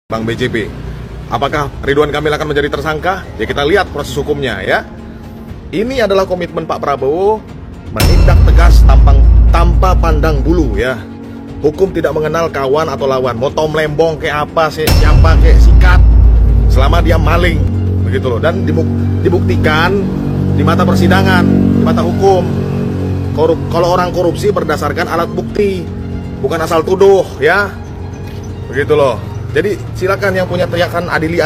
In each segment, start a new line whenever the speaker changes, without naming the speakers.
Bang BJP, apakah Ridwan Kamil akan menjadi tersangka? Ya kita lihat proses hukumnya ya. Ini adalah komitmen Pak Prabowo menindak tegas tanpa pandang bulu ya. Hukum tidak mengenal kawan atau lawan. Mau tom lembong kayak apa, siapa kayak sikat, selama dia maling, begitu loh. Dan dibuktikan di mata persidangan, di mata hukum. Kalau orang korupsi berdasarkan alat bukti, bukan asal tuduh ya. Begitu loh. Jadi silakan yang punya teriakan adili,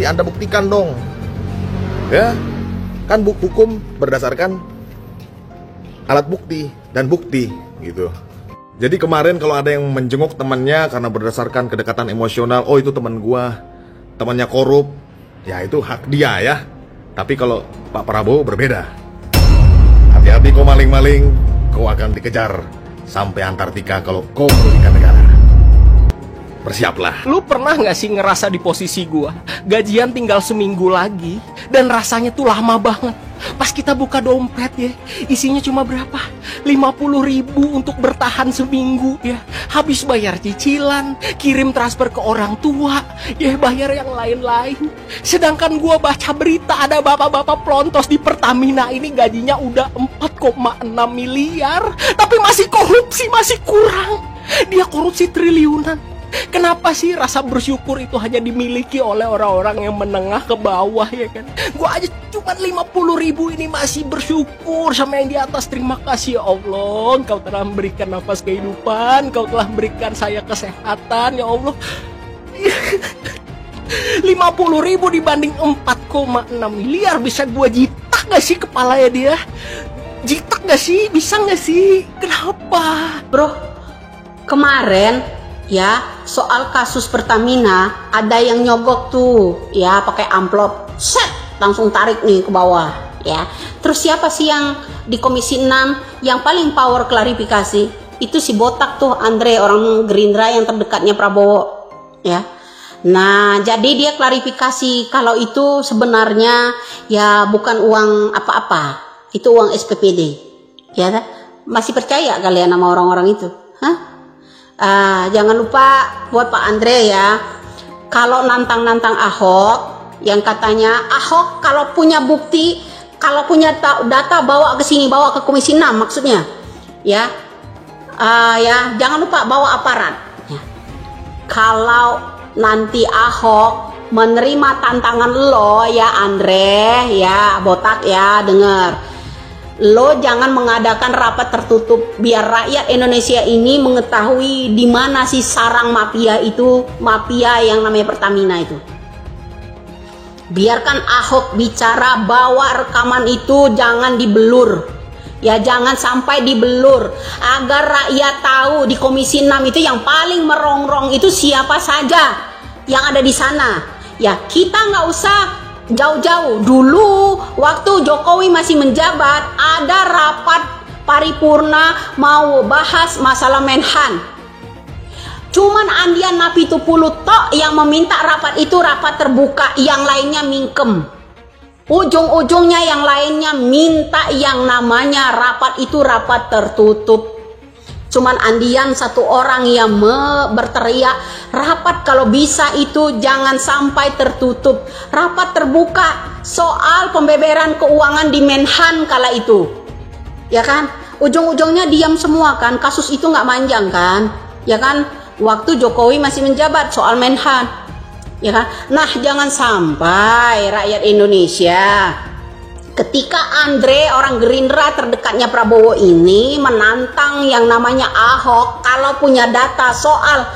Anda buktikan dong. Ya. Kan hukum berdasarkan alat bukti dan bukti gitu. Jadi kemarin kalau ada yang menjenguk temannya karena berdasarkan kedekatan emosional, oh itu teman gua, temannya korup, ya itu hak dia ya. Tapi kalau Pak Prabowo berbeda. Hati-hati kau maling-maling, kau akan dikejar sampai Antartika kalau kau merugikan negara. Bersiaplah.
Lu pernah gak sih ngerasa di posisi gua? Gajian tinggal seminggu lagi dan rasanya tuh lama banget. Pas kita buka dompet ya, isinya cuma berapa? 50.000 untuk bertahan seminggu ya. Habis bayar cicilan, kirim transfer ke orang tua, ya bayar yang lain-lain. Sedangkan gua baca berita ada bapak-bapak pelontos di Pertamina ini gajinya udah 4,6 miliar, tapi masih korupsi, masih kurang. Dia korupsi triliunan. Kenapa sih rasa bersyukur itu hanya dimiliki oleh orang-orang yang menengah ke bawah ya kan? Gua aja cuma 50.000 ini masih bersyukur sama yang di atas. Terima kasih ya Allah, Engkau telah memberikan nafas kehidupan, Engkau telah memberikan saya kesehatan ya Allah. 50.000 dibanding 4,6 miliar, bisa gua jitak gak sih kepalanya dia? Jitak gak sih? Bisa gak sih? Kenapa?
Bro, kemarin ya, soal kasus Pertamina ada yang nyogok tuh ya pakai amplop, set langsung tarik nih ke bawah ya. Terus siapa sih yang di Komisi 6 yang paling power klarifikasi? Itu si botak tuh, Andre, orang Gerindra yang terdekatnya Prabowo ya. Nah, jadi dia klarifikasi kalau itu sebenarnya ya bukan uang apa-apa, itu uang SPPD ya. Masih percaya kalian sama orang-orang itu? Hah? Jangan lupa buat Pak Andre ya, kalau nantang-nantang Ahok, yang katanya Ahok kalau punya bukti, kalau punya data bawa ke sini, bawa ke Komisi 6 maksudnya ya. Ya jangan lupa bawa aparat ya. Kalau nanti Ahok menerima tantangan lo ya Andre ya, botak ya, denger. Lo jangan mengadakan rapat tertutup biar rakyat Indonesia ini mengetahui di mana sih sarang mafia itu, mafia yang namanya Pertamina itu. Biarkan Ahok bicara, bawa rekaman itu, jangan dibelur. Ya jangan sampai dibelur agar rakyat tahu di Komisi 6 itu yang paling merongrong itu siapa saja yang ada di sana. Ya kita nggak usah jauh-jauh. Dulu waktu Jokowi masih menjabat ada rapat paripurna mau bahas masalah Menhan. Cuman Andian Napitupulu tok yang meminta rapat itu rapat terbuka, yang lainnya mingkem. Ujung-ujungnya yang lainnya minta yang namanya rapat itu rapat tertutup. Cuman Andian satu orang yang berteriak, rapat kalau bisa itu jangan sampai tertutup, rapat terbuka soal pembeberan keuangan di Menhan kala itu ya kan. Ujung-ujungnya diam semua kan, kasus itu nggak manjang kan ya kan, waktu Jokowi masih menjabat soal Menhan ya kan. Nah jangan sampai rakyat Indonesia ketika Andre, orang Gerindra terdekatnya Prabowo ini, menantang yang namanya Ahok kalau punya data soal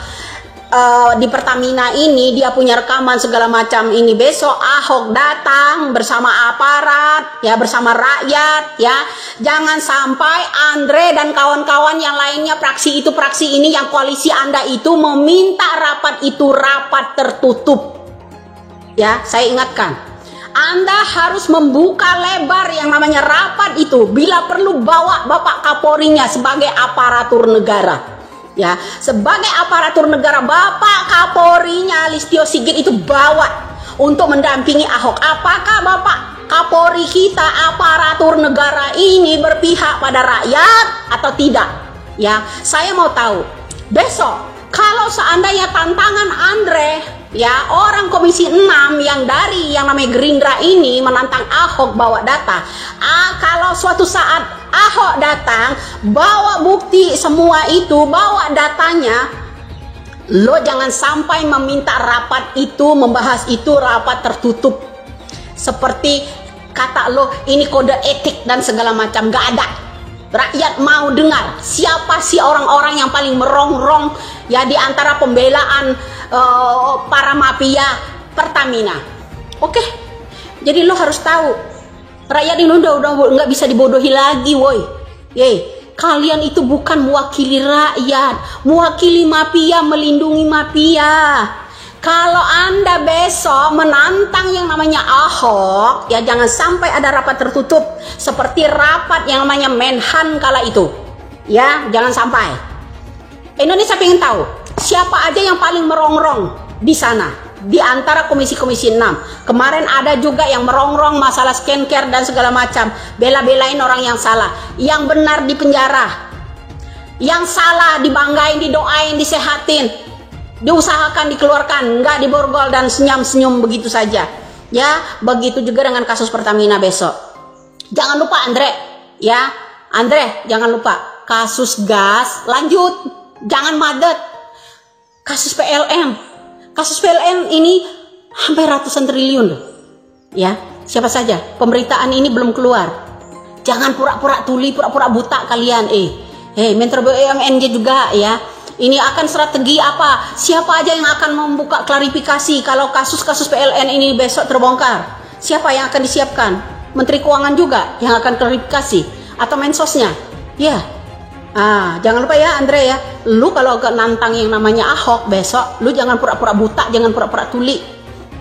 di Pertamina ini, dia punya rekaman segala macam ini, besok Ahok datang bersama aparat ya, bersama rakyat ya. Jangan sampai Andre dan kawan-kawan yang lainnya, praksi itu praksi ini, yang koalisi Anda itu meminta rapat itu rapat tertutup ya. Saya ingatkan, Anda harus membuka lebar yang namanya rapat itu. Bila perlu bawa Bapak Kapolrinya sebagai aparatur negara. Ya, sebagai aparatur negara, Bapak Kapolrinya Listio Sigit itu bawa untuk mendampingi Ahok. Apakah Bapak Kapolri kita, aparatur negara ini berpihak pada rakyat atau tidak? Ya, saya mau tahu. Besok kalau seandainya tantangan Andre Ya, orang Komisi 6 yang dari yang namanya Gerindra ini menantang Ahok bawa data. Kalau suatu saat Ahok datang, bawa bukti semua itu, bawa datanya, lo jangan sampai meminta rapat itu, membahas itu rapat tertutup. Seperti kata lo, ini kode etik dan segala macam, gak ada. Rakyat mau dengar siapa sih orang-orang yang paling merongrong ya di antara pembelaan para mafia Pertamina. Oke, jadi lo harus tahu rakyat ini udah nggak bisa dibodohi lagi, woi. Kalian itu bukan mewakili rakyat, mewakili mafia, melindungi mafia. Kalau Anda besok menantang yang namanya Ahok, ya jangan sampai ada rapat tertutup seperti rapat yang namanya Menhan kala itu. Ya, jangan sampai. Indonesia pengen tahu siapa aja yang paling merongrong di sana di antara komisi-komisi 6. Kemarin ada juga yang merongrong masalah skincare dan segala macam, bela-belain orang yang salah, yang benar di penjara, yang salah dibanggain, didoain, disehatin, diusahakan dikeluarkan, nggak diborgol dan senyum-senyum begitu saja. Ya, begitu juga dengan kasus Pertamina besok. Jangan lupa Andre, ya Andre, jangan lupa kasus gas lanjut, jangan madet. Kasus PLN ini hampir ratusan triliun loh. Ya, siapa saja pemberitaan ini belum keluar. Jangan pura-pura tuli, pura-pura buta kalian. Menteri BUMN juga ya. Ini akan strategi apa? Siapa aja yang akan membuka klarifikasi kalau kasus-kasus PLN ini besok terbongkar? Siapa yang akan disiapkan? Menteri Keuangan juga yang akan klarifikasi atau mensosnya? Ya. Jangan lupa ya Andre ya. Lu kalau agak nantang yang namanya Ahok besok, lu jangan pura-pura buta, jangan pura-pura tuli.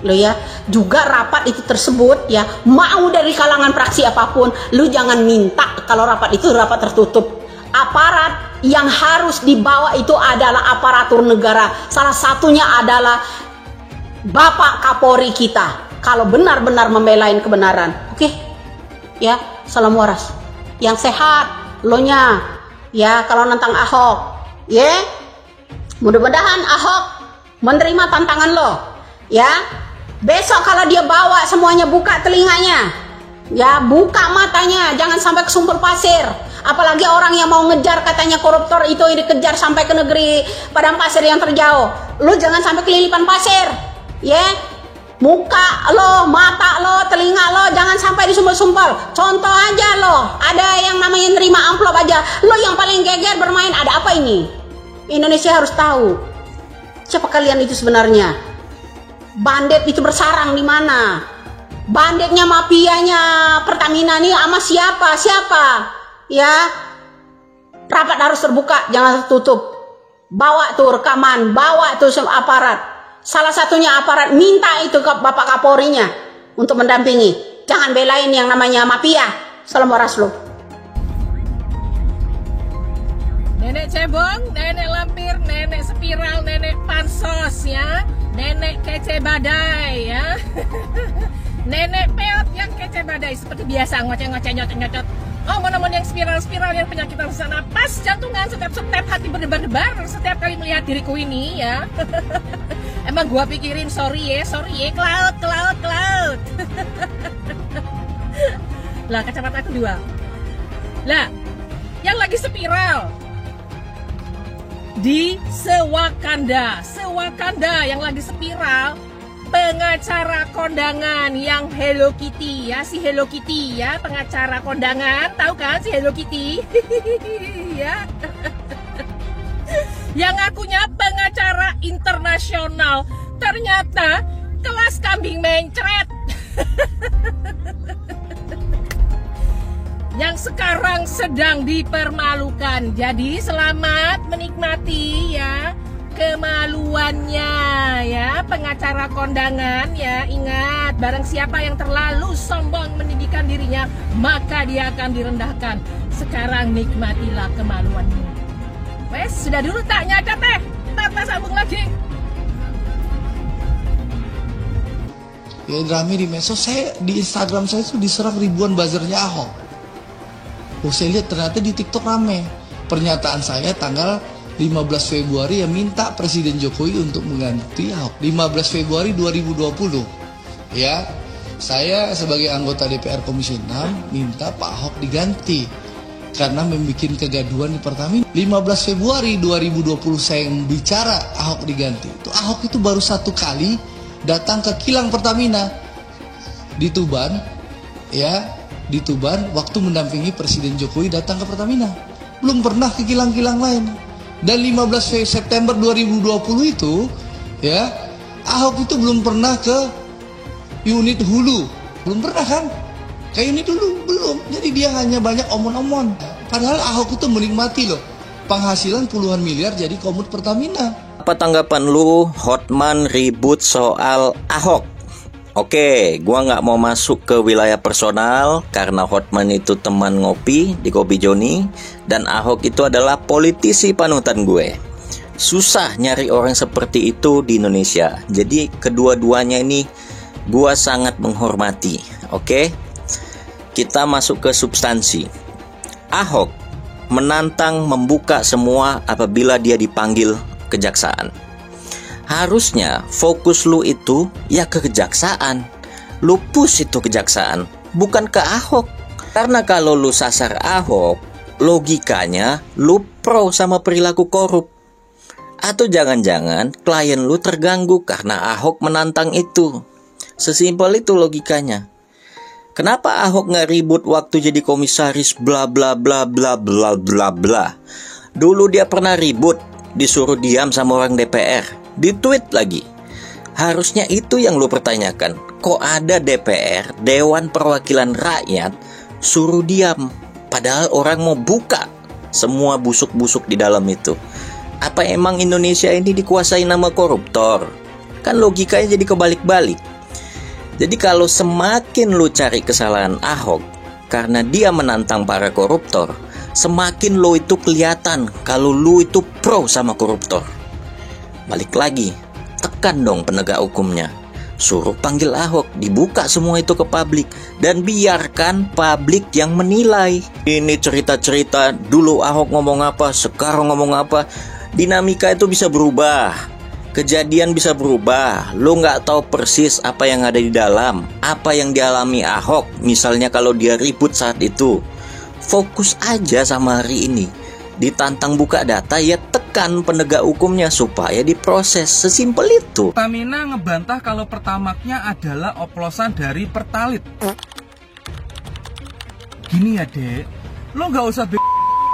Lo ya, juga rapat itu tersebut ya, mau dari kalangan fraksi apapun, lu jangan minta kalau rapat itu rapat tertutup. Aparat yang harus dibawa itu adalah aparatur negara. Salah satunya adalah Bapak Kapolri kita. Kalau benar-benar membelain kebenaran. Oke? Ya, salam waras. Yang sehat, lo nya. Ya, kalau nantang Ahok. Ya. Mudah-mudahan Ahok menerima tantangan lo. Ya. Besok kalau dia bawa semuanya, buka telinganya. Ya, buka matanya, jangan sampai ke sumber pasir. Apalagi orang yang mau ngejar katanya koruptor itu dikejar sampai ke negeri padang pasir yang terjauh. Lu jangan sampai kelilipan pasir. Ya. Muka lo, mata lo, telinga lo jangan sampai disumpel-sumpel. Contoh aja lo, ada yang namanya nerima amplop aja. Lo yang paling geger bermain, ada apa ini? Indonesia harus tahu. Siapa kalian itu sebenarnya? Bandit itu bersarang di mana? Banditnya, mafianya Pertamina nih sama siapa? Ya, rapat harus terbuka, jangan tertutup. Bawa tuh rekaman, bawa tuh aparat. Salah satunya aparat minta itu ke Bapak Kapolrinya untuk mendampingi. Jangan belain yang namanya mafia. Salam waras lo.
Nenek cebong, nenek lampir, nenek spiral, nenek pansos ya. Nenek kece badai ya. Nenek peot yang kece badai seperti biasa ngoceh-ngoceh nyocot-nyocot. Omong-omong yang spiral-spiral yang penyakitan sesak napas, jantungan, setiap hati berdebar-debar setiap kali melihat diriku ini ya. Emang gua pikirin sorry ya, cloud. Lah kacamata aku dua. Lah, yang lagi spiral di Sewakanda yang lagi spiral, pengacara kondangan yang Hello Kitty ya, si Hello Kitty ya, pengacara kondangan, tahu kan si Hello Kitty? Ya. Yang ngakunya pengacara internasional, ternyata kelas kambing mencret. Yang sekarang sedang dipermalukan. Jadi selamat menikmati ya kemaluannya ya, pengacara kondangan ya. Ingat, barang siapa yang terlalu sombong meninggikan dirinya, maka dia akan direndahkan. Sekarang nikmatilah kemaluanmu. Wes, sudah dulu tak nyata teh. Tata sambung lagi.
Ya rame di medsos, saya di Instagram saya tuh diserang ribuan buzzernya Ahok. Saya lihat ternyata di TikTok rame. Pernyataan saya tanggal 15 Februari ya minta Presiden Jokowi untuk mengganti Ahok. 15 Februari 2020 ya, saya sebagai anggota DPR Komisi 6 minta Pak Ahok diganti karena membuat kegaduhan di Pertamina. 15 Februari 2020 saya bicara Ahok diganti. Itu Ahok itu baru 1 kali datang ke kilang Pertamina di Tuban ya, di Tuban waktu mendampingi Presiden Jokowi datang ke Pertamina. Belum pernah ke kilang-kilang lain. Dan 15 September 2020 itu ya, Ahok itu belum pernah ke unit hulu, belum pernah kan? Ke unit hulu belum. Jadi dia hanya banyak omon-omon. Padahal Ahok itu menikmati loh penghasilan puluhan miliar jadi komut Pertamina.
Apa tanggapan lu Hotman ribut soal Ahok? Oke, gua nggak mau masuk ke wilayah personal karena Hotman itu teman ngopi di Kopi Joni dan Ahok itu adalah politisi panutan gue. Susah nyari orang seperti itu di Indonesia. Jadi kedua-duanya ini gua sangat menghormati. Oke, kita masuk ke substansi. Ahok menantang membuka semua apabila dia dipanggil kejaksaan. Harusnya fokus lu itu ya ke kejaksaan. Lu push itu kejaksaan, bukan ke Ahok. Karena kalau lu sasar Ahok, logikanya lu pro sama perilaku korup. Atau jangan-jangan klien lu terganggu karena Ahok menantang itu. Sesimpel itu logikanya. Kenapa Ahok nggak ribut waktu jadi komisaris bla bla bla bla bla bla bla. Dulu dia pernah ribut, disuruh diam sama orang DPR, di-tweet lagi. Harusnya itu yang lu pertanyakan. Kok ada DPR, Dewan Perwakilan Rakyat, suruh diam, padahal orang mau buka semua busuk-busuk di dalam itu. Apa emang Indonesia ini dikuasai nama koruptor? Kan logikanya jadi kebalik-balik. Jadi kalau semakin lu cari kesalahan Ahok karena dia menantang para koruptor, semakin lu itu kelihatan kalau lu itu pro sama koruptor. Balik lagi, tekan dong penegak hukumnya. Suruh panggil Ahok, dibuka semua itu ke publik, dan biarkan publik yang menilai. Ini cerita-cerita dulu Ahok ngomong apa, sekarang ngomong apa. Dinamika itu bisa berubah. Kejadian bisa berubah. Lo nggak tahu persis apa yang ada di dalam, apa yang dialami Ahok. Misalnya kalau dia ribut saat itu, fokus aja sama hari ini. Ditantang buka data, ya tekan penegak hukumnya supaya diproses. Sesimpel itu.
Pertamina ngebantah kalau Pertamaxnya adalah oplosan dari Pertalite. Gini ya dek, lo nggak usah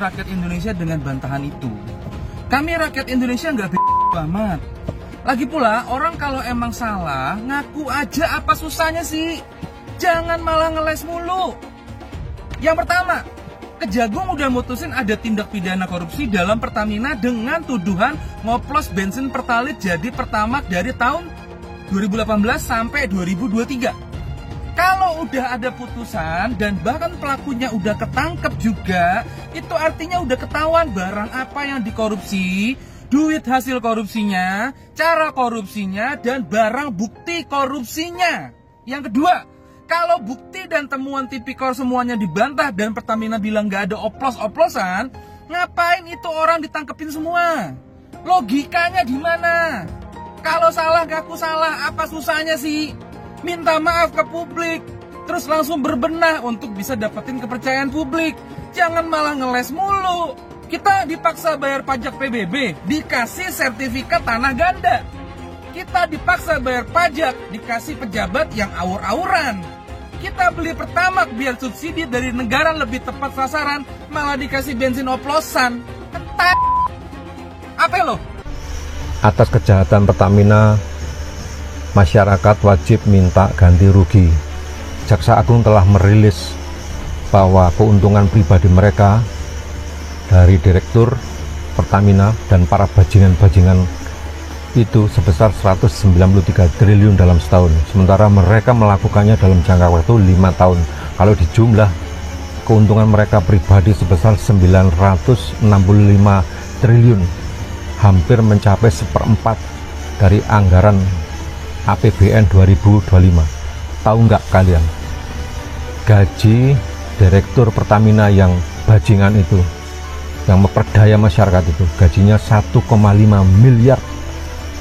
rakyat Indonesia dengan bantahan itu. Kami rakyat Indonesia nggak amat. Lagi pula orang kalau emang salah ngaku aja, apa susahnya sih? Jangan malah ngeles mulu. Yang pertama, Kejagung udah mutusin ada tindak pidana korupsi dalam Pertamina dengan tuduhan ngoplos bensin Pertalite jadi Pertamax dari tahun 2018 sampai 2023. Kalau udah ada putusan dan bahkan pelakunya udah ketangkep juga, itu artinya udah ketahuan barang apa yang dikorupsi, duit hasil korupsinya, cara korupsinya, dan barang bukti korupsinya. Yang kedua, kalau bukti dan temuan tipikor semuanya dibantah dan Pertamina bilang gak ada oplos-oplosan, ngapain itu orang ditangkepin semua? Logikanya di mana? Kalau salah ngaku salah, apa susahnya sih? Minta maaf ke publik, terus langsung berbenah untuk bisa dapetin kepercayaan publik. Jangan malah ngeles mulu. Kita dipaksa bayar pajak PBB, dikasih sertifikat tanah ganda. Kita dipaksa bayar pajak, dikasih pejabat yang awur-awuran. Kita beli Pertamax biar subsidi dari negara lebih tepat sasaran, malah dikasih bensin oplosan. Entar. Apa lo?
Atas kejahatan Pertamina, masyarakat wajib minta ganti rugi. Jaksa Agung telah merilis bahwa keuntungan pribadi mereka dari Direktur Pertamina dan para bajingan-bajingan itu sebesar 193 triliun dalam setahun. Sementara mereka melakukannya dalam jangka waktu 5 tahun. Kalau dijumlah, keuntungan mereka pribadi sebesar 965 triliun, hampir mencapai 1/4 dari anggaran APBN 2025. Tahu nggak kalian? Gaji Direktur Pertamina yang bajingan itu yang memperdaya masyarakat itu gajinya 1,5 miliar.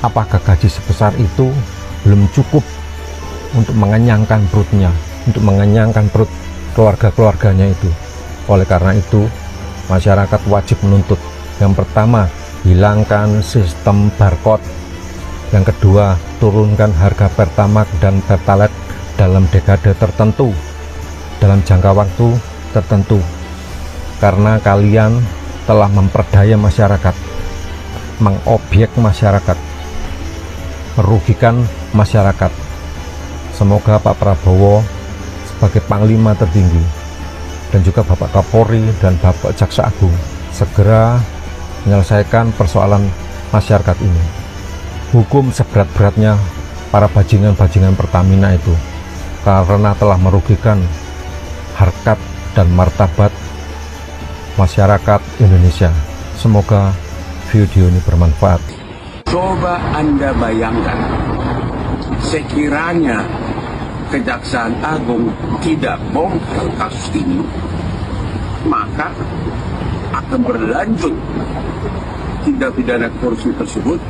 Apakah gaji sebesar itu belum cukup untuk mengenyangkan perutnya, untuk mengenyangkan perut keluarga-keluarganya itu? Oleh karena itu, masyarakat wajib menuntut. Yang pertama, hilangkan sistem barcode. Yang kedua, turunkan harga Pertamax dan Pertalite dalam dekade tertentu, dalam jangka waktu tertentu. Karena kalian telah memperdaya masyarakat, mengobjek masyarakat, merugikan masyarakat. Semoga Pak Prabowo sebagai Panglima tertinggi dan juga Bapak Kapolri dan Bapak Jaksa Agung segera menyelesaikan persoalan masyarakat ini. Hukum seberat-beratnya para bajingan-bajingan Pertamina itu, karena telah merugikan harkat dan martabat masyarakat Indonesia. Semoga video ini bermanfaat.
Coba Anda bayangkan, sekiranya Kejaksaan Agung tidak bongkar kasus ini, maka akan berlanjut tindak pidana korupsi tersebut.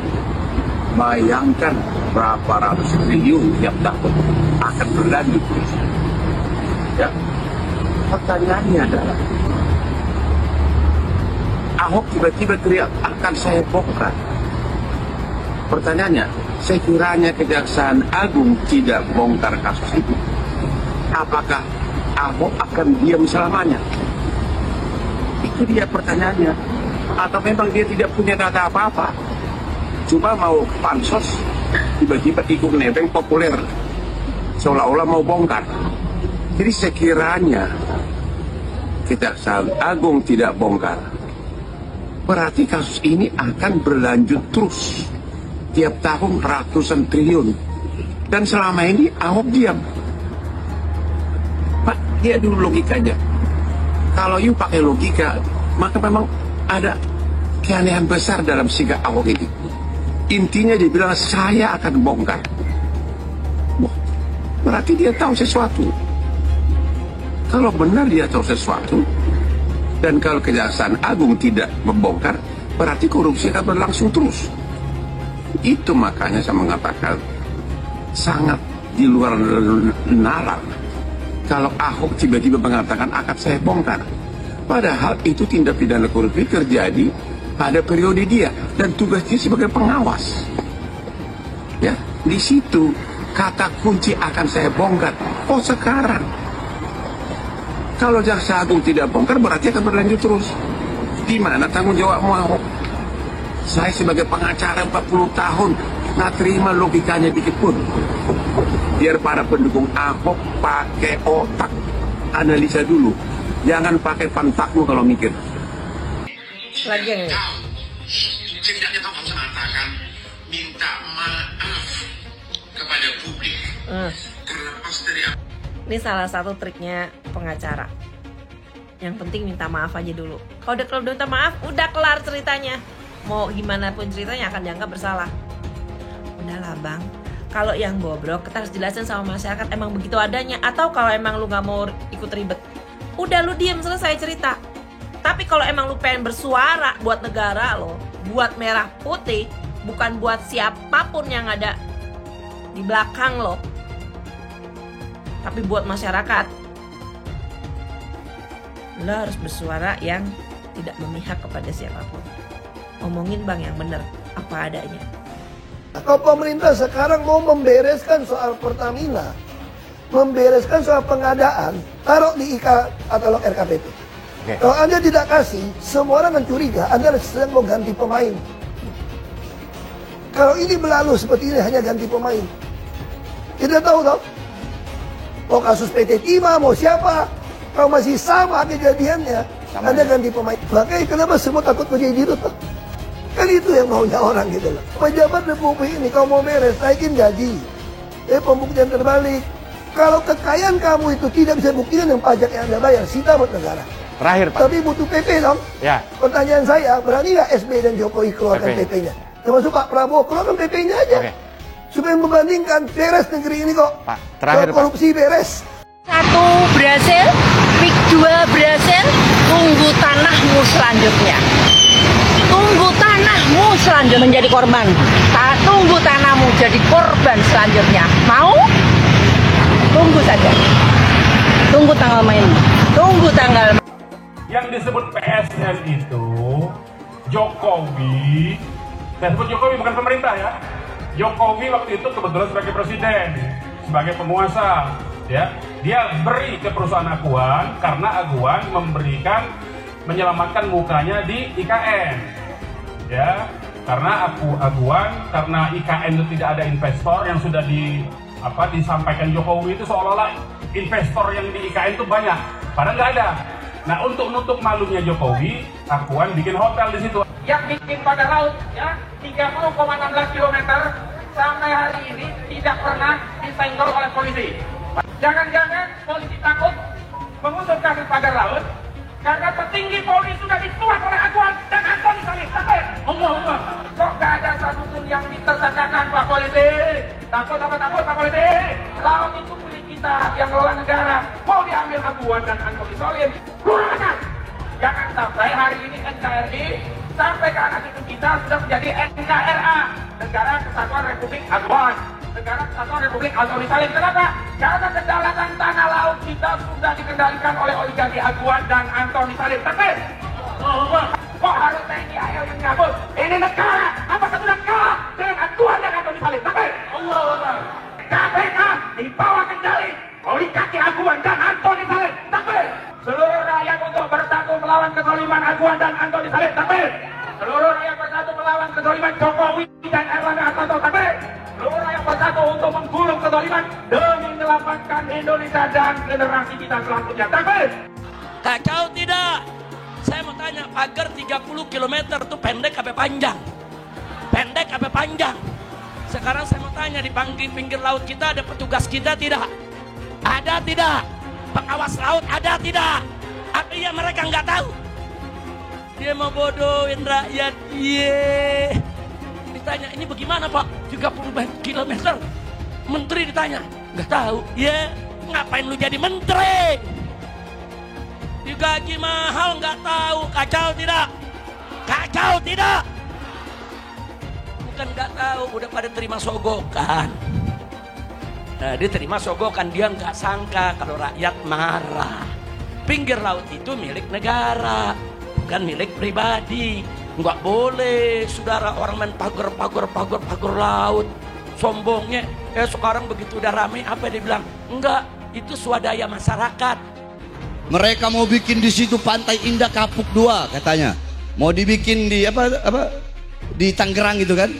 Bayangkan berapa ratus triliun tiap tahun akan berlanjut. Ya, pertanyaannya adalah, Ahok tiba-tiba teriak akan saya bongkar. Pertanyaannya, sekiranya Kejaksaan Agung tidak bongkar kasus itu, apakah Ahok akan diam selamanya? Itu dia pertanyaannya. Atau memang dia tidak punya data apa-apa, cuma mau pansos, tiba-tiba ikut nebeng populer, seolah-olah mau bongkar. Jadi sekiranya Kejaksaan Agung tidak bongkar, berarti kasus ini akan berlanjut terus. Tiap tahun ratusan triliun. Dan selama ini Ahok diam. Pak, dia dulu logikanya. Kalau you pakai logika, maka memang ada keanehan besar dalam sikap Ahok ini. Intinya dia bilang, saya akan bongkar. Wah, berarti dia tahu sesuatu. Kalau benar dia tahu sesuatu, dan kalau Kejaksaan Agung tidak membongkar, berarti korupsi akan berlangsung terus. Itu makanya saya mengatakan sangat di luar nalar kalau Ahok tiba-tiba mengatakan akan saya bongkar. Padahal itu tindak pidana korupsi terjadi pada periode dia dan tugasnya sebagai pengawas. Ya, di situ kata kunci akan saya bongkar. Oh, sekarang kalau Jaksa Agung tidak bongkar berarti akan berlanjut terus. Di mana tanggung jawabmu, Ahok? Saya sebagai pengacara 40 tahun nggak terima logikanya dikit pun. Biar para pendukung Ahok pakai otak, analisa dulu. Jangan pakai pantakmu kalau mikir.
Lagi yang ini.
Setidaknya kamu harus mengatakan minta maaf kepada publik. Karena pas dari
Ini salah satu triknya pengacara. Yang penting minta maaf aja dulu. Kalau udah minta maaf, udah kelar ceritanya. Mau gimana pun ceritanya akan dianggap bersalah. Udahlah bang, kalau yang bobrok kita harus jelasin sama masyarakat emang begitu adanya. Atau kalau emang lu gak mau ikut ribet, udah lu diem, selesai cerita. Tapi kalau emang lu pengen bersuara buat negara lo, buat merah putih, bukan buat siapapun yang ada di belakang lo, tapi buat masyarakat, lo harus bersuara yang tidak memihak kepada siapapun. Ngomongin bang yang bener, apa adanya.
Kalau pemerintah sekarang mau membereskan soal Pertamina, membereskan soal pengadaan, taruh di IK katalog RKPP. Kalau Anda tidak kasih, semua orang akan curiga Anda sedang mau ganti pemain. Kalau ini berlalu seperti ini hanya ganti pemain, kita tahu dong. Mau kasus PT Timah, mau siapa, kalau masih sama kejadiannya, Anda ganti pemain. Makanya kenapa semua takut menjadi dirut? Kan itu yang maunya orang gitu loh. Pejabat Republik ini kalau mau beres, naikin gaji. Pembuktian terbalik. Kalau kekayaan kamu itu tidak bisa buktikan dengan pajak yang Anda bayar, sita buat negara.
Terakhir Pak.
Tapi butuh PP dong.
Ya.
Pertanyaan saya, berani nggak SBY dan Jokowi keluarkan PP-nya? Termasuk Pak Prabowo, keluarkan PP-nya aja.
Oke.
Supaya membandingkan beres negeri ini kok.
Pak, terakhir
korupsi beres.
Satu berhasil, PIK 2 berhasil, tunggu tanahmu selanjutnya. Tunggu tanahmu selanjutnya menjadi korban. Tunggu tanahmu jadi korban selanjutnya. Mau? Tunggu saja. Tunggu tanggal main. Tunggu tanggal.
Yang disebut PSN itu Jokowi. Saya sebut Jokowi bukan pemerintah ya. Jokowi waktu itu kebetulan sebagai presiden, sebagai penguasa, ya. Dia beri ke perusahaan Aguan karena Aguan menyelamatkan mukanya di IKN, ya. Karena Aguan, karena IKN itu tidak ada investor yang sudah disampaikan Jokowi itu seolah-olah investor yang di IKN itu banyak, padahal nggak ada. Nah, untuk nutup malunya Jokowi, Aguan bikin hotel di situ.
Yang bikin pada laut, ya 30,16 km sampai hari ini tidak pernah disenggol oleh polisi. Jangan-jangan polisi takut mengusut kasus pagar laut karena petinggi polri sudah dituas oleh Aguan dan Antoni Salim. Allah, kok gak ada satupun yang ditersangkakan Pak Polisi? Takut Pak Polisi? Laut itu milik kita yang ngelola negara. Mau diambil Aguan dan Antoni Salim? Kurang ajar. Jangan sampai hari ini NKRI sampai ke anak cucu kita sudah menjadi NKRA, Negara Kesatuan Republik Aguan, Negara Kesatuan Republik Antoni Salim. Kenapa? Karena kedaulatan tanah laut kita sudah dikendalikan oleh oligarki Aguan dan Antoni Salim. Tapi kok harus TNI AL yang nyabut? Ini negara, apakah sudah kalah dengan Aguan dan Antoni Salim? Tapi KPK di bawah kendali oligarki Aguan dan Antoni Salim. Tapi seluruh rakyat untuk bersatu melawan kezaliman Aguan dan Antoni Salim. Tapi seluruh rakyat bersatu melawan kezaliman Jokowi dan Erlangga Hartarto. Tapi seluruh rakyat bersatu untuk menggulung kezaliman demi menyelamatkan Indonesia dan generasi kita selanjutnya. Tapi
kacau tidak? Saya mau tanya, pagar 30 km itu pendek apa panjang? Pendek apa panjang? Sekarang saya mau tanya, di pinggir laut kita ada petugas kita tidak? Ada tidak? Pengawas laut ada tidak? Apa iya mereka nggak tahu? Dia mau bodohin rakyat. Ditanya, ini bagaimana Pak? 30 km. Menteri ditanya, nggak tahu. Ngapain lu jadi menteri? Digaji mahal nggak tahu. Kacau tidak? Kacau tidak? Bukan nggak tahu, udah pada terima sogokan. Nah, dia terima sogokan, dia nggak sangka kalau rakyat marah. Pinggir laut itu milik negara, bukan milik pribadi. Nggak boleh, saudara, orang main pagar laut. Sombongnya, sekarang begitu udah rame, apa dia bilang? Enggak, itu swadaya masyarakat.
Mereka mau bikin di situ Pantai Indah Kapuk 2 katanya. Mau dibikin di di Tangerang gitu kan.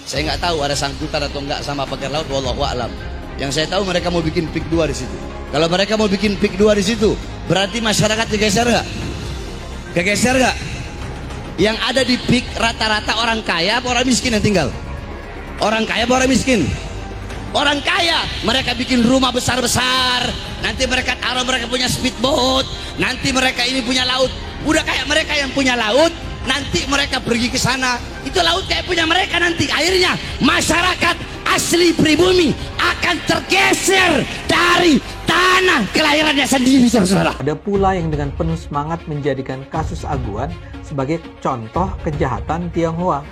Saya nggak tahu ada sangkutan atau enggak sama pagar laut, wallahu a'lam. Yang saya tahu mereka mau bikin PIK 2 di situ. Kalau mereka mau bikin PIK 2 di situ, berarti masyarakat digeser nggak? Kegeser nggak? Yang ada di PIK rata-rata orang kaya apa orang miskin yang tinggal? Orang kaya apa orang miskin? Orang kaya, mereka bikin rumah besar-besar, nanti mereka taruh mereka punya speedboat, nanti mereka ini punya laut. Udah kayak mereka yang punya laut, nanti mereka pergi ke sana, itu laut kayak punya mereka nanti. Akhirnya masyarakat asli pribumi akan tergeser dari tanah kelahirannya sendiri, saudara.
Ada pula yang dengan penuh semangat menjadikan kasus Aguan sebagai contoh kejahatan Tionghoa.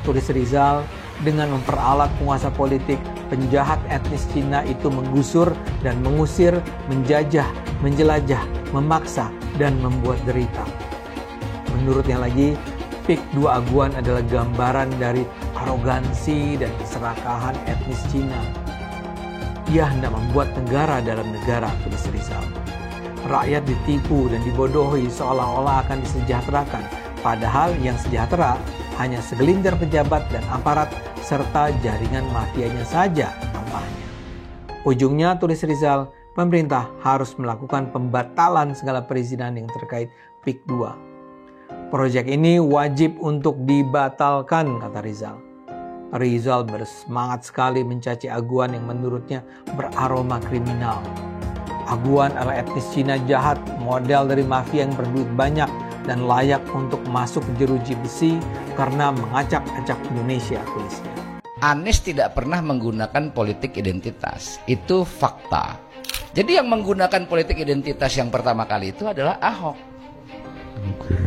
Tulis Rizal, dengan memperalat penguasa politik, penjahat etnis Cina itu menggusur dan mengusir, menjajah, menjelajah, memaksa, dan membuat derita. Menurutnya lagi, PIK 2 Aguan adalah gambaran dari arogansi dan keserakahan etnis Cina. Ia hendak membuat negara dalam negara, tulis Rizal. Rakyat ditipu dan dibodohi seolah-olah akan disejahterakan, padahal yang sejahtera hanya segelintir pejabat dan aparat serta jaringan mafianya saja tampaknya. Ujungnya, tulis Rizal, pemerintah harus melakukan pembatalan segala perizinan yang terkait PIK 2. Proyek ini wajib untuk dibatalkan, kata Rizal. Rizal bersemangat sekali mencaci Aguan yang menurutnya beraroma kriminal. Aguan adalah etnis Cina jahat, model dari mafia yang berduit banyak dan layak untuk masuk jeruji besi karena mengacak-acak Indonesia, tulisnya.
Anies tidak pernah menggunakan politik identitas. Itu fakta.
Jadi yang menggunakan politik identitas yang pertama kali itu adalah Ahok.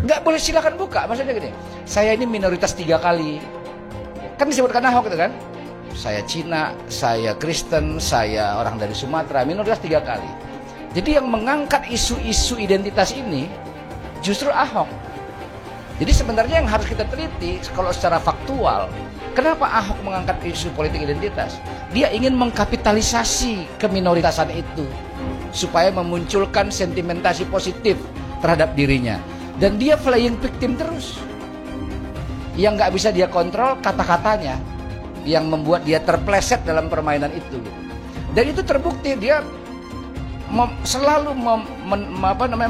Nggak boleh, silakan buka. Maksudnya gini, saya ini minoritas 3 kali. Kan disebutkan Ahok itu kan. Saya Cina, saya Kristen, saya orang dari Sumatera, minoritas 3 kali. Jadi yang mengangkat isu-isu identitas ini justru Ahok. Jadi sebenarnya yang harus kita teliti kalau secara faktual, kenapa Ahok mengangkat isu politik identitas? Dia ingin mengkapitalisasi keminoritasan itu supaya memunculkan sentimentasi positif terhadap dirinya. Dan dia playing victim terus. Yang nggak bisa dia kontrol kata-katanya, yang membuat dia terpleset dalam permainan itu. Dan itu terbukti, dia selalu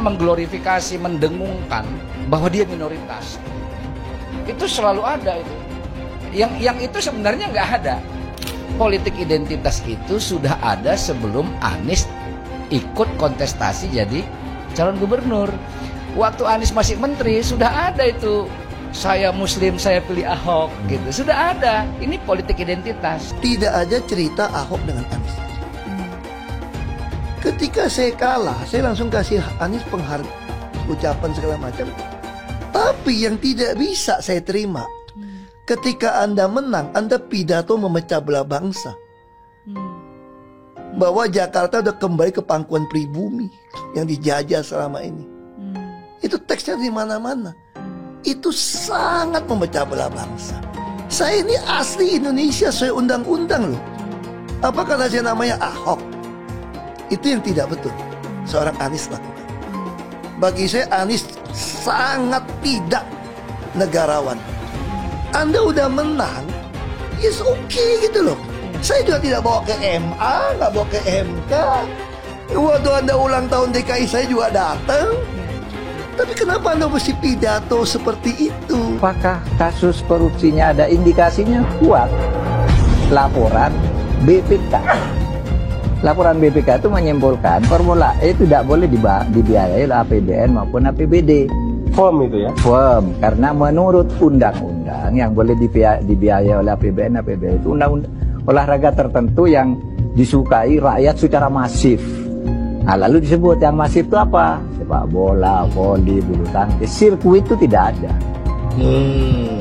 mengglorifikasi, mendengungkan bahwa dia minoritas. Itu selalu ada itu. Yang itu sebenarnya nggak ada. Politik identitas itu sudah ada sebelum Anies ikut kontestasi jadi calon gubernur. Waktu Anies masih menteri sudah ada itu. Saya Muslim, saya pilih Ahok gitu. Sudah ada. Ini politik identitas.
Tidak ada cerita Ahok dengan Anies. Ketika saya kalah, saya langsung kasih Anies penghargaan, ucapan segala macam. Tapi yang tidak bisa saya terima, ketika Anda menang, Anda pidato memecah belah bangsa. Bahwa Jakarta udah kembali ke pangkuan pribumi yang dijajah selama ini. Itu teksnya di mana-mana. Itu sangat memecah belah bangsa. Saya ini asli Indonesia sesuai undang-undang loh. Apa karena saya namanya Ahok? Itu yang tidak betul seorang Anies lakukan. Bagi saya Anies sangat tidak negarawan. Anda udah menang, yes okay gitu loh. Saya juga tidak bawa ke MA, nggak bawa ke MK. Waktu Anda ulang tahun DKI saya juga datang. Tapi kenapa Anda mesti pidato seperti itu?
Apakah kasus korupsinya ada indikasinya kuat? Laporan BPK. Laporan BPK itu menyimpulkan Formula E tidak boleh dibiayai oleh APBN maupun APBD. Firm itu ya? Firm, karena menurut undang-undang yang boleh dibiayai oleh APBN, APBD itu undang-undang olahraga tertentu yang disukai rakyat secara masif. Nah, lalu disebut yang masif itu apa? Sepak bola, voli, bulu tangkis, sirkuit itu tidak ada.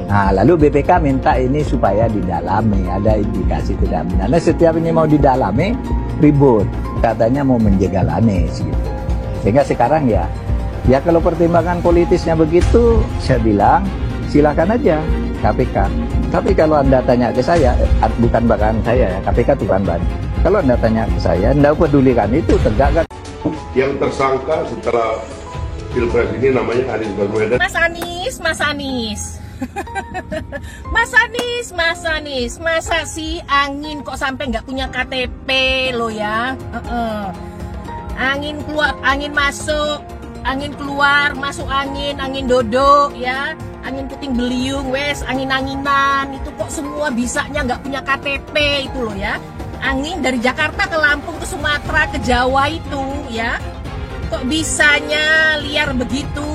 Nah, lalu BPK minta ini supaya didalami, ada indikasi tidak benar. Nah, setiap ini mau didalami, ribut. Katanya mau menjegal Anies gitu. Sehingga sekarang ya kalau pertimbangan politisnya begitu, saya bilang silakan aja KPK. Tapi kalau Anda tanya ke saya, bukan bahkan saya ya, KPK itu bukan bahan. Kalau Anda tanya ke saya, Anda pedulikan itu tegakkan.
Yang tersangka setelah Pilpres ini namanya Anies Baswedan.
Mas Anies. Mas Anies, masa sih angin kok sampai nggak punya KTP lo ya? Angin keluar, angin masuk, angin keluar, masuk angin dodo ya, angin puting beliung, wes angin-anginan itu kok semua bisanya nggak punya KTP itu lo ya. Angin dari Jakarta ke Lampung ke Sumatera ke Jawa itu ya, kok bisanya liar begitu.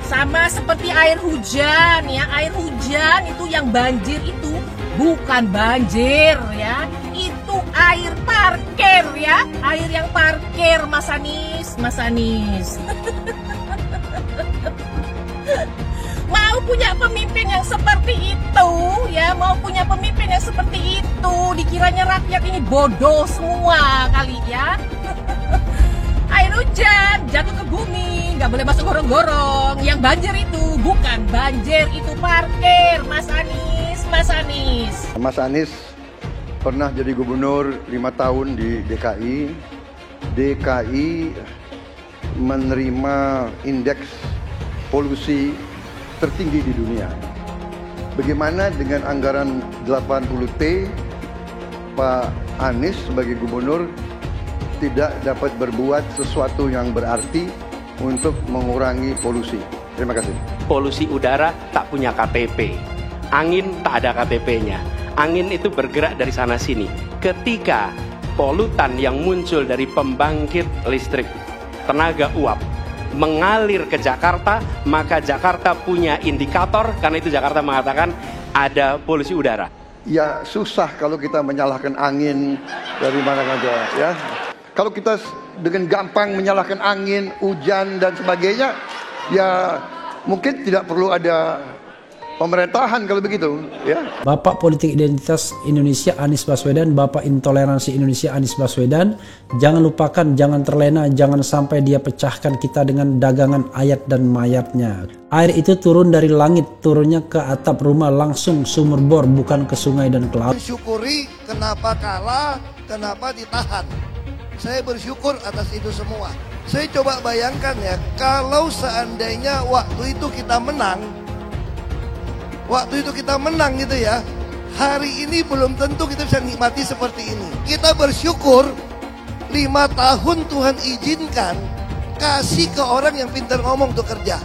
Sama seperti air hujan ya, air hujan itu yang banjir itu bukan banjir ya, itu air parkir ya, air yang parkir Mas Anies. Mau punya pemimpin yang seperti itu ya, mau punya pemimpin yang seperti itu, dikiranya rakyat ini bodoh semua kali ya. Air hujan jatuh ke bumi, nggak boleh masuk gorong-gorong. Yang banjir itu bukan banjir, itu parkir, Mas Anies.
Mas Anies pernah jadi gubernur 5 tahun di DKI. DKI menerima indeks polusi tertinggi di dunia. Bagaimana dengan anggaran 80T, Pak Anies sebagai gubernur tidak dapat berbuat sesuatu yang berarti untuk mengurangi polusi. Terima kasih.
Polusi udara tak punya KTP, angin tak ada KTP-nya. Angin itu bergerak dari sana sini. Ketika polutan yang muncul dari pembangkit listrik tenaga uap mengalir ke Jakarta, maka Jakarta punya indikator, karena itu Jakarta mengatakan ada polusi udara.
Ya susah kalau kita menyalahkan angin dari mana saja ya. Kalau kita dengan gampang menyalahkan angin, hujan dan sebagainya, ya mungkin tidak perlu ada pemerintahan kalau begitu, ya.
Bapak Politik Identitas Indonesia Anies Baswedan, Bapak Intoleransi Indonesia Anies Baswedan, jangan lupakan, jangan terlena, jangan sampai dia pecahkan kita dengan dagangan ayat dan mayatnya. Air itu turun dari langit, turunnya ke atap rumah langsung sumur bor, bukan ke sungai dan ke laut.
Syukuri kenapa kalah, kenapa ditahan. Saya bersyukur atas itu semua. Saya coba bayangkan ya, kalau seandainya waktu itu kita menang gitu ya, hari ini belum tentu kita bisa nikmati seperti ini. Kita bersyukur 5 tahun Tuhan izinkan kasih ke orang yang pintar ngomong untuk kerja.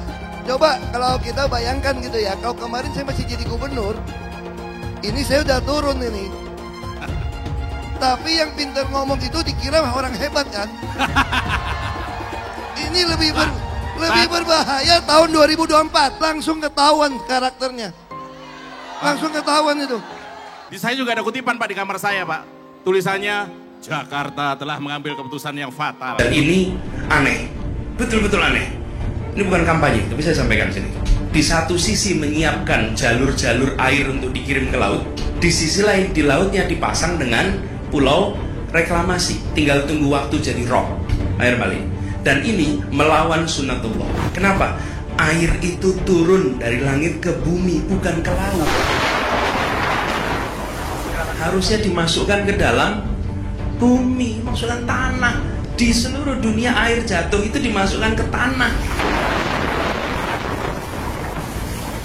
Coba kalau kita bayangkan gitu ya, kalau kemarin saya masih jadi gubernur, ini saya udah turun ini. Tapi yang pintar ngomong itu dikira orang hebat kan? Ini lebih berbahaya tahun 2024. Langsung ketahuan karakternya. Langsung ketahuan itu.
Di saya juga ada kutipan Pak di kamar saya Pak. Tulisannya, Jakarta telah mengambil keputusan yang fatal.
Dan ini aneh, betul-betul aneh. Ini bukan kampanye, tapi saya sampaikan sini. Di satu sisi menyiapkan jalur-jalur air untuk dikirim ke laut, di sisi lain di lautnya dipasang dengan pulau reklamasi, tinggal tunggu waktu jadi rob, air balik. Dan ini melawan sunatullah. Kenapa? Air itu turun dari langit ke bumi, bukan ke laut. Harusnya dimasukkan ke dalam bumi, masukkan tanah. Di seluruh dunia air jatuh itu dimasukkan ke tanah,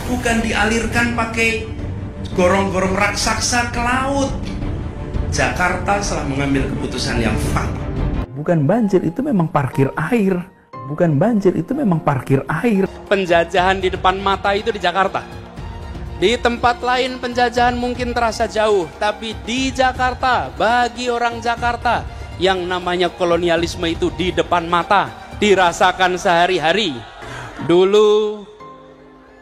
bukan dialirkan pakai gorong-gorong raksasa ke laut. Jakarta telah mengambil keputusan yang fatal.
Bukan banjir, itu memang parkir air. Bukan banjir, itu memang parkir air.
Penjajahan di depan mata itu di Jakarta. Di tempat lain penjajahan mungkin terasa jauh, tapi di Jakarta, bagi orang Jakarta, yang namanya kolonialisme itu di depan mata, dirasakan sehari-hari. Dulu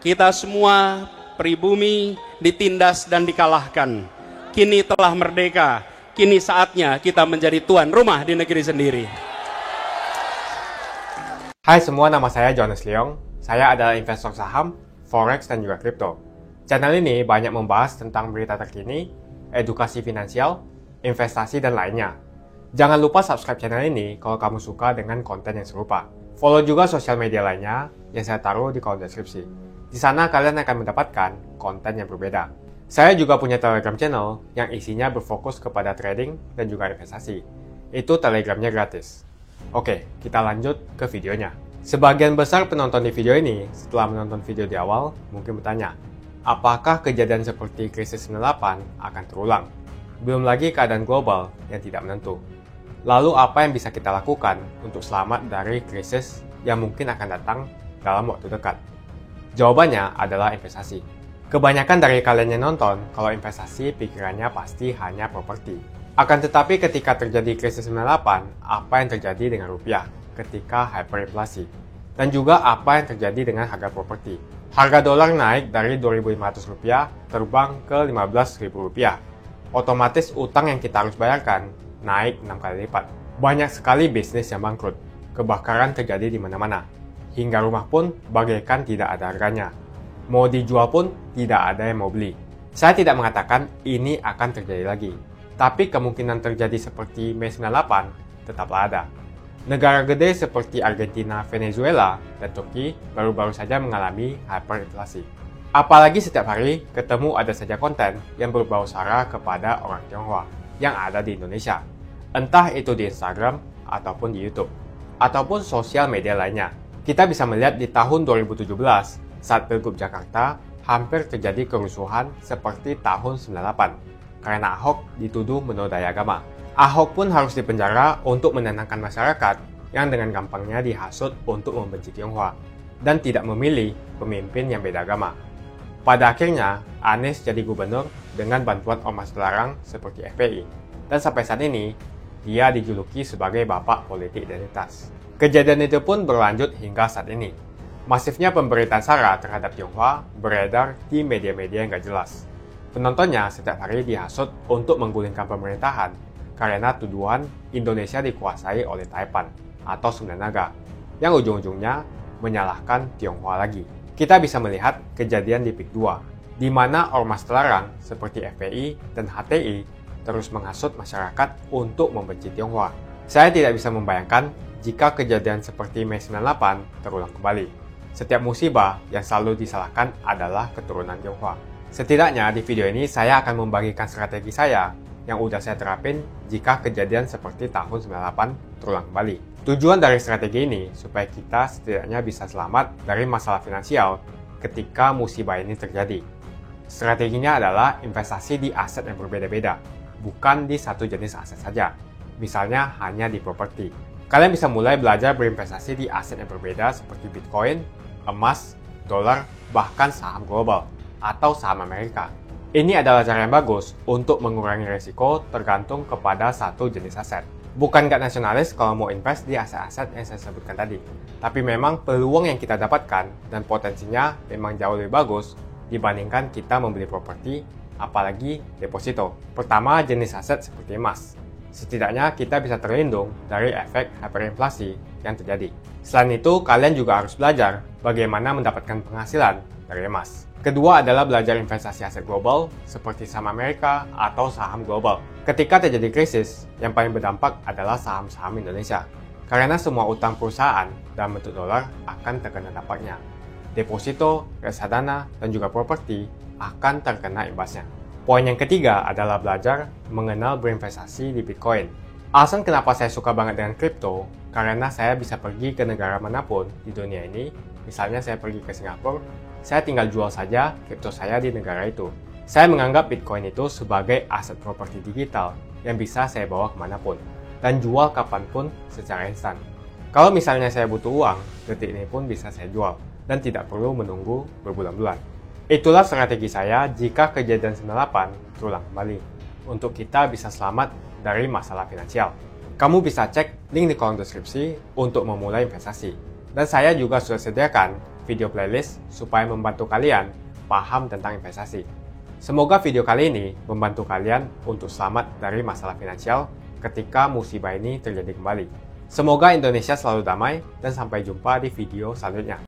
kita semua pribumi ditindas dan dikalahkan. Kini telah merdeka, kini saatnya kita menjadi tuan rumah di negeri sendiri.
Hai semua, nama saya Jonas Leong. Saya adalah investor saham, forex, dan juga kripto. Channel ini banyak membahas tentang berita terkini, edukasi finansial, investasi, dan lainnya. Jangan lupa subscribe channel ini kalau kamu suka dengan konten yang serupa. Follow juga sosial media lainnya yang saya taruh di kolom deskripsi. Di sana kalian akan mendapatkan konten yang berbeda. Saya juga punya Telegram channel yang isinya berfokus kepada trading dan juga investasi. Itu Telegramnya gratis. Oke, kita lanjut ke videonya. Sebagian besar penonton di video ini setelah menonton video di awal mungkin bertanya, apakah kejadian seperti krisis 98 akan terulang? Belum lagi keadaan global yang tidak menentu. Lalu apa yang bisa kita lakukan untuk selamat dari krisis yang mungkin akan datang dalam waktu dekat? Jawabannya adalah investasi. Kebanyakan dari kalian yang nonton, kalau investasi pikirannya pasti hanya properti. Akan tetapi ketika terjadi krisis 98, apa yang terjadi dengan rupiah ketika hyperinflasi? Dan juga apa yang terjadi dengan harga properti? Harga dolar naik dari Rp2.500 terbang ke Rp15.000. Otomatis utang yang kita harus bayarkan naik 6 kali lipat. Banyak sekali bisnis yang bangkrut. Kebakaran terjadi di mana-mana. Hingga rumah pun bagaikan tidak ada harganya. Mau dijual pun tidak ada yang mau beli. Saya tidak mengatakan ini akan terjadi lagi. Tapi kemungkinan terjadi seperti Mei 98 tetaplah ada. Negara gede seperti Argentina, Venezuela, dan Turki baru-baru saja mengalami hyperinflasi. Apalagi setiap hari ketemu ada saja konten yang berbau sara kepada orang Tionghoa yang ada di Indonesia. Entah itu di Instagram ataupun di YouTube, ataupun sosial media lainnya. Kita bisa melihat di tahun 2017, saat Pilgub Jakarta, hampir terjadi kerusuhan seperti tahun 98 karena Ahok dituduh menodai agama. Ahok pun harus dipenjara untuk menenangkan masyarakat yang dengan gampangnya dihasut untuk membenci Tionghoa dan tidak memilih pemimpin yang beda agama. Pada akhirnya, Anies jadi gubernur dengan bantuan ormas terlarang seperti FPI. Dan sampai saat ini, dia dijuluki sebagai Bapak Politik Identitas. Kejadian itu pun berlanjut hingga saat ini. Masifnya pemberitaan sara terhadap Tionghoa beredar di media-media yang gak jelas. Penontonnya setiap hari dihasut untuk menggulingkan pemerintahan karena tuduhan Indonesia dikuasai oleh Taipan atau Sunda Naga, yang ujung-ujungnya menyalahkan Tionghoa lagi. Kita bisa melihat kejadian di PIK 2, di mana ormas terlarang seperti FPI dan HTI terus menghasut masyarakat untuk membenci Tionghoa. Saya tidak bisa membayangkan jika kejadian seperti Mei 98 terulang kembali. Setiap musibah yang selalu disalahkan adalah keturunan Tionghoa. Setidaknya di video ini saya akan membagikan strategi saya yang udah saya terapin jika kejadian seperti tahun 98 terulang kembali. Tujuan dari strategi ini supaya kita setidaknya bisa selamat dari masalah finansial ketika musibah ini terjadi. Strateginya adalah investasi di aset yang berbeda-beda, bukan di satu jenis aset saja. Misalnya hanya di properti. Kalian bisa mulai belajar berinvestasi di aset yang berbeda seperti Bitcoin, emas, dolar, bahkan saham global atau saham Amerika. Ini adalah cara yang bagus untuk mengurangi risiko tergantung kepada satu jenis aset. Bukan gak nasionalis kalau mau invest di aset-aset yang saya sebutkan tadi. Tapi memang peluang yang kita dapatkan dan potensinya memang jauh lebih bagus dibandingkan kita membeli properti, apalagi deposito. Pertama, jenis aset seperti emas. Setidaknya kita bisa terlindung dari efek hyperinflasi yang terjadi. Selain itu, kalian juga harus belajar bagaimana mendapatkan penghasilan dari emas. Kedua adalah belajar investasi aset global seperti saham Amerika atau saham global. Ketika terjadi krisis, yang paling berdampak adalah saham-saham Indonesia. Karena semua utang perusahaan dalam bentuk dolar akan terkena dampaknya. Deposito, reksadana, dan juga properti akan terkena imbasnya. Poin yang ketiga adalah belajar mengenal berinvestasi di Bitcoin. Alasan kenapa saya suka banget dengan kripto, karena saya bisa pergi ke negara manapun di dunia ini. Misalnya saya pergi ke Singapura, saya tinggal jual saja kripto saya di negara itu. Saya menganggap Bitcoin itu sebagai aset properti digital yang bisa saya bawa kemanapun dan jual kapanpun secara instan. Kalau misalnya saya butuh uang, detik ini pun bisa saya jual dan tidak perlu menunggu berbulan-bulan. Itulah strategi saya jika kejadian 98 terulang kembali, untuk kita bisa selamat dari masalah finansial. Kamu bisa cek link di kolom deskripsi untuk memulai investasi. Dan saya juga sudah sediakan video playlist supaya membantu kalian paham tentang investasi. Semoga video kali ini membantu kalian untuk selamat dari masalah finansial ketika musibah ini terjadi kembali. Semoga Indonesia selalu damai dan sampai jumpa di video selanjutnya.